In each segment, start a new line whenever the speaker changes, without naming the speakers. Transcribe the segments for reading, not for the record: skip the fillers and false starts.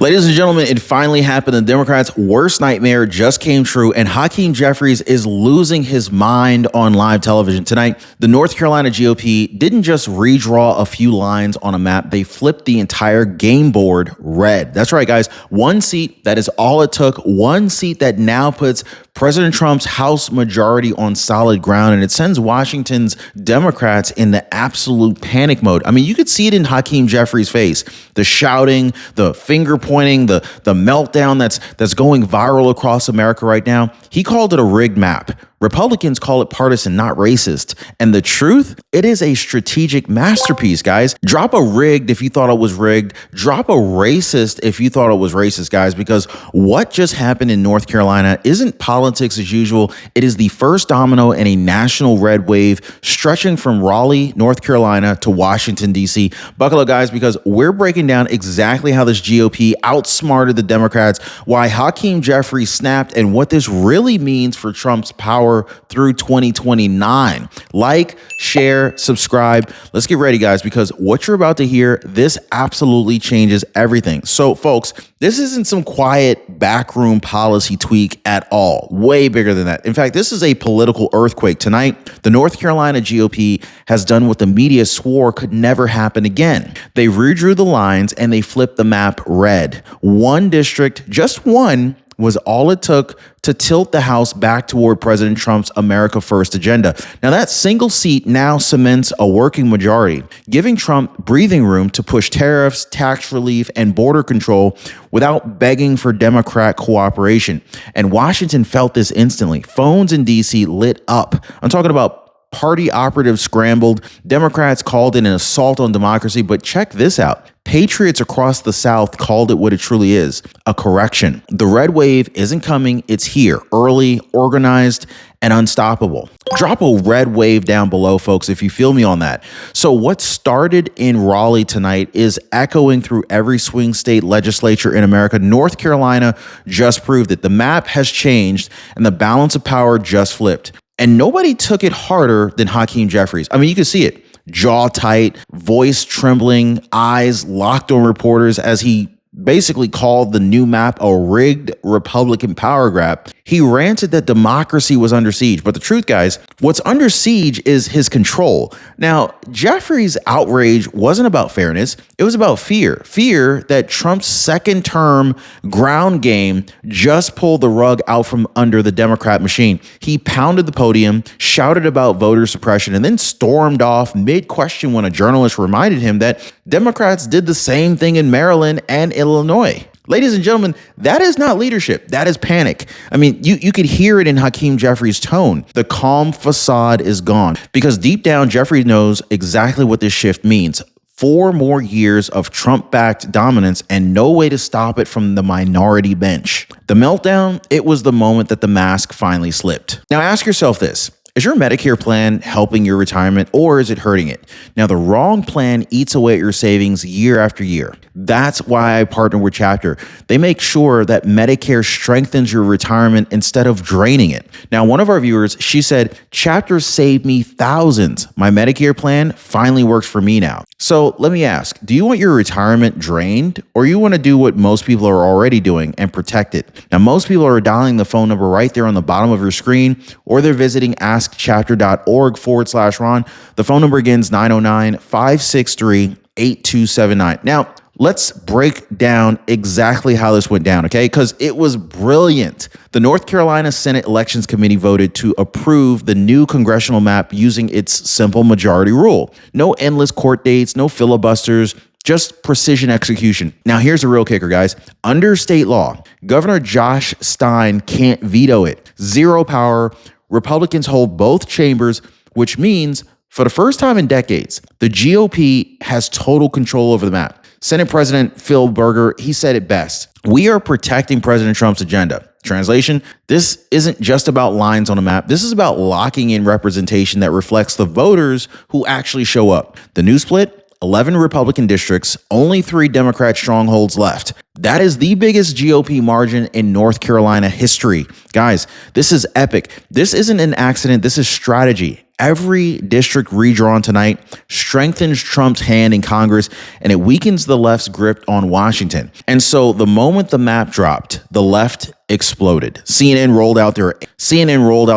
Ladies and gentlemen, it finally happened. The Democrats' worst nightmare just came true, and Hakeem Jeffries is losing his mind on live television. Tonight, the North Carolina GOP didn't just redraw a few lines on a map, they flipped the entire game board red. That's right, guys. One seat, that is all it took. One seat that now puts President Trump's House majority on solid ground, and it sends Washington's Democrats in the absolute panic mode. I mean, you could see it in Hakeem Jeffries' face. The shouting, the finger pointing, the meltdown that's going viral across America right now. He called it a rigged map. Republicans call it partisan, not racist. And the truth, it is a strategic masterpiece, guys. Drop a rigged if you thought it was rigged. Drop a racist if you thought it was racist, guys, because what just happened in North Carolina isn't politics as usual. It is the first domino in a national red wave stretching from Raleigh, North Carolina to Washington, D.C. Buckle up, guys, because we're breaking down exactly how this GOP outsmarted the Democrats, why Hakeem Jeffries snapped, and what this really means for Trump's power through 2029. Like, share, subscribe. Let's get ready, guys, because what you're about to hear, this absolutely changes everything. So, folks, this isn't some quiet backroom policy tweak at all. Way bigger than that. In fact, this is a political earthquake. Tonight, the North Carolina GOP has done what the media swore could never happen again. They redrew the lines and they flipped the map red. One district, just one, was all it took to tilt the House back toward President Trump's America First agenda. Now, that single seat now cements a working majority, giving Trump breathing room to push tariffs, tax relief, and border control without begging for Democrat cooperation. And Washington felt this instantly. Phones in D.C. lit up. I'm talking about party operatives scrambled. Democrats called it an assault on democracy. But check this out. Patriots across the South called it what it truly is, a correction. The red wave isn't coming. It's here, early, organized, and unstoppable. Drop a red wave down below, folks, if you feel me on that. So what started in Raleigh tonight is echoing through every swing state legislature in America. North Carolina just proved it. The map has changed and the balance of power just flipped. And nobody took it harder than Hakeem Jeffries. I mean, you can see it. Jaw tight, voice trembling, eyes locked on reporters as he basically called the new map a rigged Republican power grab. He ranted that democracy was under siege. But the truth, guys, what's under siege is his control. Now, Jeffries' outrage wasn't about fairness. It was about fear. Fear that Trump's second term ground game just pulled the rug out from under the Democrat machine. He pounded the podium, shouted about voter suppression, and then stormed off mid-question when a journalist reminded him that Democrats did the same thing in Maryland and Illinois. Ladies and gentlemen, that is not leadership. That is panic. I mean, you could hear it in Hakeem Jeffries' tone. The calm facade is gone because deep down, Jeffries knows exactly what this shift means. 4 more years of Trump-backed dominance and no way to stop it from the minority bench. The meltdown, it was the moment that the mask finally slipped. Now ask yourself this. Is your Medicare plan helping your retirement or is it hurting it? Now, the wrong plan eats away at your savings year after year. That's why I partner with Chapter. They make sure that Medicare strengthens your retirement instead of draining it. Now, one of our viewers, she said, Chapter saved me thousands. My Medicare plan finally works for me now. So let me ask, do you want your retirement drained or you want to do what most people are already doing and protect it? Now, most people are dialing the phone number right there on the bottom of your screen or they're visiting askchapter.org/Ron. The phone number again is 909-563-8279. Now, let's break down exactly how this went down, okay? Because it was brilliant. The North Carolina Senate Elections Committee voted to approve the new congressional map using its simple majority rule. No endless court dates, no filibusters, just precision execution. Now, here's the real kicker, guys. Under state law, Governor Josh Stein can't veto it. Zero power. Republicans hold both chambers, which means for the first time in decades, the GOP has total control over the map. Senate President Phil Berger, he said it best. We are protecting President Trump's agenda. Translation, this isn't just about lines on a map. This is about locking in representation that reflects the voters who actually show up. The new split, 11 Republican districts, only 3 Democrat strongholds left. That is the biggest GOP margin in North Carolina history. Guys, this is epic. This isn't an accident. This is strategy. Every district redrawn tonight strengthens Trump's hand in Congress, and it weakens the left's grip on Washington. And so the moment the map dropped, the left exploded. CNN rolled out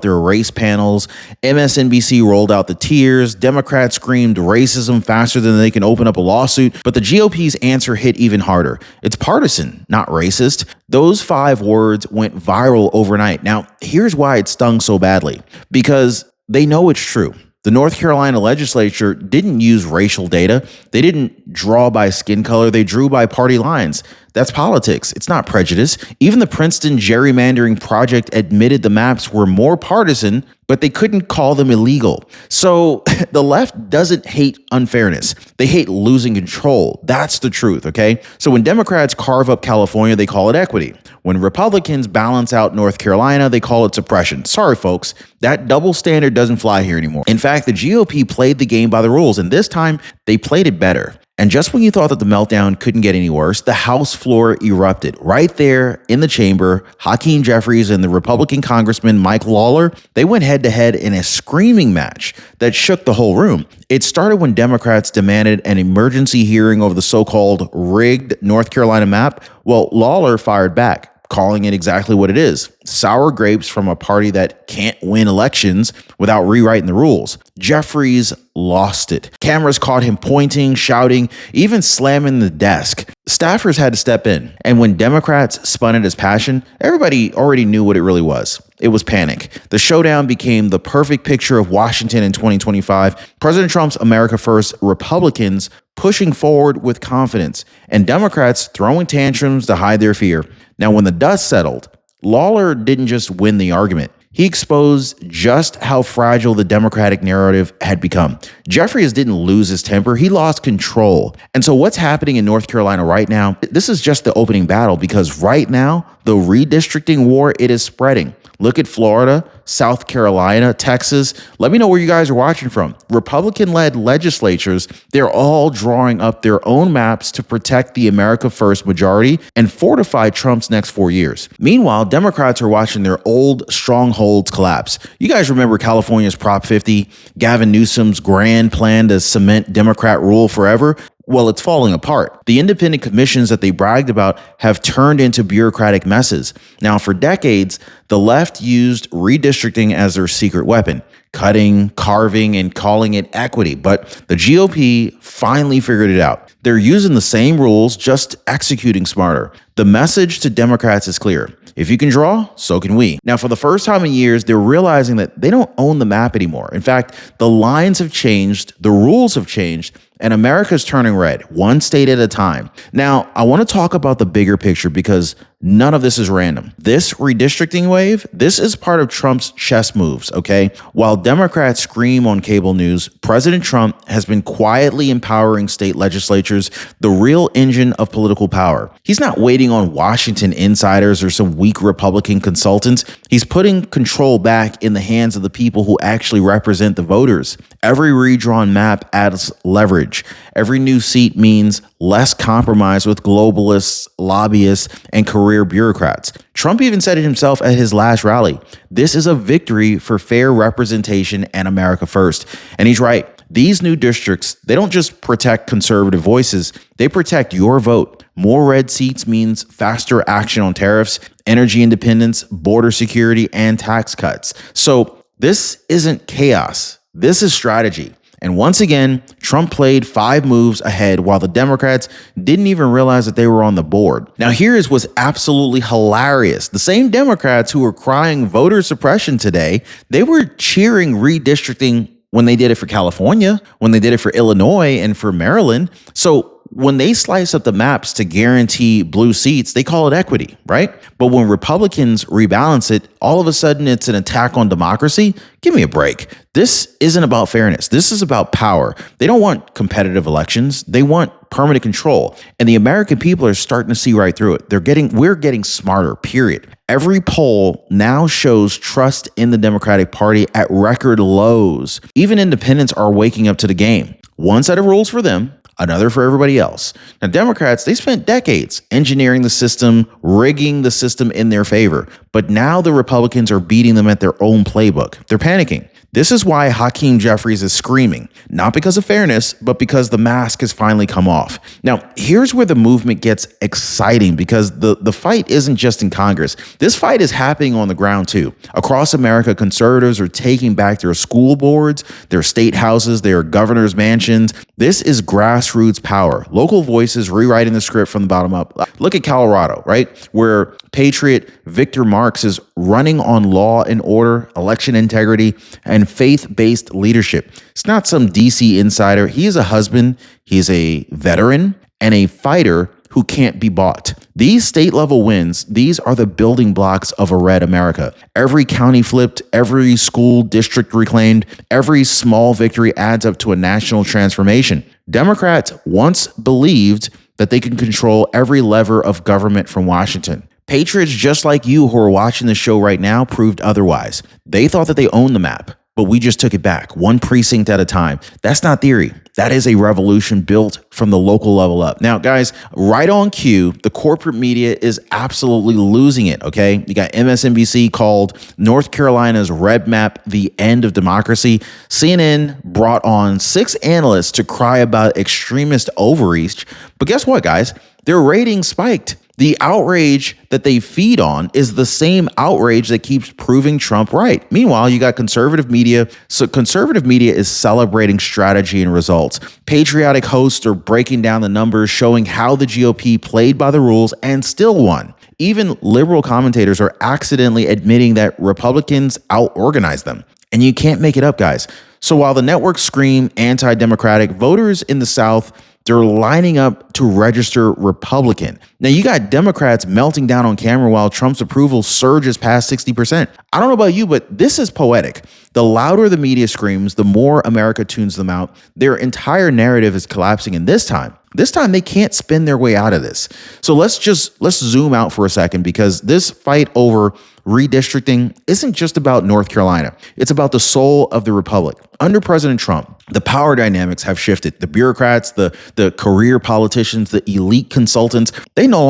their race panels. MSNBC rolled out the tears. Democrats screamed racism faster than they can open up a lawsuit. But the GOP's answer hit even harder. It's partisan, not racist. Those 5 words went viral overnight. Now, here's why it stung so badly. Because they know it's true. The North Carolina legislature didn't use racial data. They didn't draw by skin color. They drew by party lines. That's politics. It's not prejudice. Even the Princeton gerrymandering project admitted the maps were more partisan, but they couldn't call them illegal. So the left doesn't hate unfairness. They hate losing control. That's the truth, okay? So when Democrats carve up California, they call it equity. When Republicans balance out North Carolina, they call it suppression. Sorry, folks, that double standard doesn't fly here anymore. In fact, the GOP played the game by the rules, and this time they played it better. And just when you thought that the meltdown couldn't get any worse, the House floor erupted. Right there in the chamber, Hakeem Jeffries and the Republican Congressman Mike Lawler, they went head-to-head in a screaming match that shook the whole room. It started when Democrats demanded an emergency hearing over the so-called rigged North Carolina map. Well, Lawler fired back, calling it exactly what it is: sour grapes from a party that can't win elections without rewriting the rules. Jeffries lost it. Cameras caught him pointing, shouting, even slamming the desk. Staffers had to step in. And when Democrats spun it as passion, everybody already knew what it really was. It was panic. The showdown became the perfect picture of Washington in 2025. President Trump's America First, Republicans pushing forward with confidence, and Democrats throwing tantrums to hide their fear. Now, when the dust settled, Lawler didn't just win the argument. He exposed just how fragile the Democratic narrative had become. Jeffries didn't lose his temper. He lost control. And so what's happening in North Carolina right now, this is just the opening battle, because right now, the redistricting war, it is spreading. Look at Florida, South Carolina, Texas. Let me know where you guys are watching from. Republican-led legislatures, they're all drawing up their own maps to protect the America First majority and fortify Trump's next 4 years. Meanwhile, Democrats are watching their old strongholds collapse. You guys remember California's Prop 50, Gavin Newsom's grand plan to cement Democrat rule forever? Well, it's falling apart. The independent commissions that they bragged about have turned into bureaucratic messes. Now, for decades, the left used redistricting as their secret weapon, cutting, carving, and calling it equity. But the GOP finally figured it out. They're using the same rules, just executing smarter. The message to Democrats is clear. If you can draw, so can we. Now, for the first time in years, they're realizing that they don't own the map anymore. In fact, the lines have changed, the rules have changed, and America's turning red, one state at a time. Now, I want to talk about the bigger picture because none of this is random. This redistricting wave, this is part of Trump's chess moves, okay? While Democrats scream on cable news, President Trump has been quietly empowering state legislatures, the real engine of political power. He's not waiting on Washington insiders or some weak Republican consultants. He's putting control back in the hands of the people who actually represent the voters. Every redrawn map adds leverage. Every new seat means less compromise with globalists, lobbyists, and career bureaucrats. Trump even said it himself at his last rally. This is a victory for fair representation and America First. And he's right. These new districts, they don't just protect conservative voices, they protect your vote. More red seats means faster action on tariffs, energy independence, border security, and tax cuts. So this isn't chaos. This is strategy. And once again, Trump played 5 moves ahead while the Democrats didn't even realize that they were on the board. Now, here is what's absolutely hilarious. The same Democrats who were crying voter suppression today, they were cheering redistricting when they did it for California, when they did it for Illinois and for Maryland. So when they slice up the maps to guarantee blue seats, they call it equity, right? But when Republicans rebalance it, all of a sudden it's an attack on democracy. Give me a break. This isn't about fairness. This is about power. They don't want competitive elections. They want permanent control. And the American people are starting to see right through it. We're getting smarter, period. Every poll now shows trust in the Democratic Party at record lows. Even independents are waking up to the game. One set of rules for them, another for everybody else. Now, Democrats, they spent decades engineering the system, rigging the system in their favor. But now the Republicans are beating them at their own playbook. They're panicking. This is why Hakeem Jeffries is screaming, not because of fairness, but because the mask has finally come off. Now, here's where the movement gets exciting, because the fight isn't just in Congress. This fight is happening on the ground too. Across America, conservatives are taking back their school boards, their state houses, their governor's mansions. This is grassroots power. Local voices rewriting the script from the bottom up. Look at Colorado, right? Where Patriot Victor Marx is running on law and order, election integrity, and faith-based leadership. It's not some DC insider. He is a husband, he's a veteran, and a fighter who can't be bought. These state level wins, these are the building blocks of a red America. Every county flipped, every school district reclaimed, every small victory adds up to a national transformation. Democrats once believed that they could control every lever of government from Washington. Patriots just like you who are watching the show right now proved otherwise. They thought that they owned the map, but we just took it back, one precinct at a time. That's not theory. That is a revolution built from the local level up. Now, guys, right on cue, the corporate media is absolutely losing it, okay? You got MSNBC called North Carolina's red map the end of democracy. CNN brought on 6 analysts to cry about extremist overreach. But guess what, guys? Their ratings spiked. The outrage that they feed on is the same outrage that keeps proving Trump right. Meanwhile, you got conservative media. So conservative media is celebrating strategy and results. Patriotic hosts are breaking down the numbers, showing how the GOP played by the rules and still won. Even liberal commentators are accidentally admitting that Republicans out-organized them. And you can't make it up, guys. So while the networks scream anti-democratic, voters in the South, they're lining up to register Republican. Now, you got Democrats melting down on camera while Trump's approval surges past 60%. I don't know about you, but this is poetic. The louder the media screams, the more America tunes them out. Their entire narrative is collapsing. And this time they can't spin their way out of this. So let's zoom out for a second, because this fight over redistricting isn't just about North Carolina. It's about the soul of the republic. Under President Trump, the power dynamics have shifted. The bureaucrats, the career politicians, the elite consultants, they're no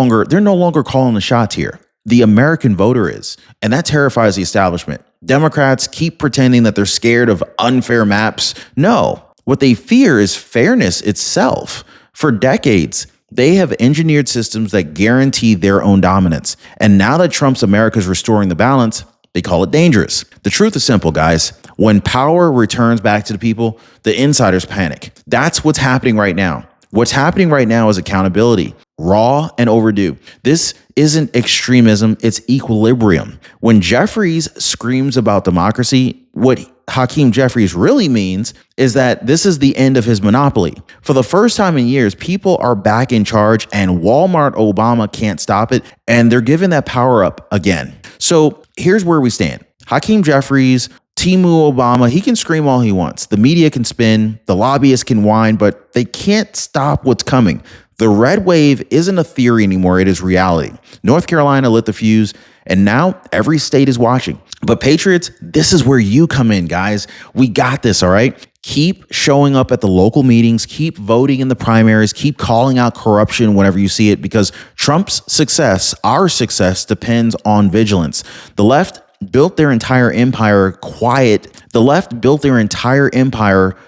longer calling the shots here. The American voter is, and that terrifies the establishment. Democrats keep pretending that they're scared of unfair maps. No, what they fear is fairness itself. For decades, they have engineered systems that guarantee their own dominance. And now that Trump's America is restoring the balance, they call it dangerous. The truth is simple, guys. When power returns back to the people, the insiders panic. That's what's happening right now. What's happening right now is accountability, raw and overdue. This isn't extremism, it's equilibrium. When Jeffries screams about democracy, what Hakeem Jeffries really means is that this is the end of his monopoly. For the first time in years, people are back in charge, and Walmart Obama can't stop it, and they're giving that power up again. So here's where we stand. Hakeem Jeffries, Timu Obama, he can scream all he wants. The media can spin, the lobbyists can whine, but they can't stop what's coming. The red wave isn't a theory anymore, it is reality. North Carolina lit the fuse, and now every state is watching. But Patriots, this is where you come in, guys. We got this, all right? Keep showing up at the local meetings, keep voting in the primaries, keep calling out corruption whenever you see it, because Trump's success, our success, depends on vigilance. The left built their entire empire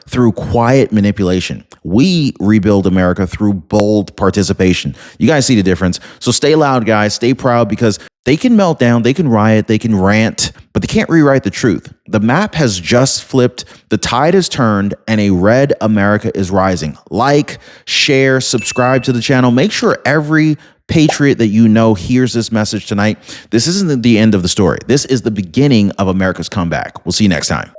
through quiet manipulation. We rebuild America through bold participation. You guys see the difference. So stay loud, guys. Stay proud, because they can melt down, they can riot, they can rant, but they can't rewrite the truth. The map has just flipped, the tide has turned, and a red America is rising. Like, share, subscribe to the channel. Make sure every patriot that you know hears this message tonight. This isn't the end of the story. This is the beginning of America's comeback. We'll see you next time.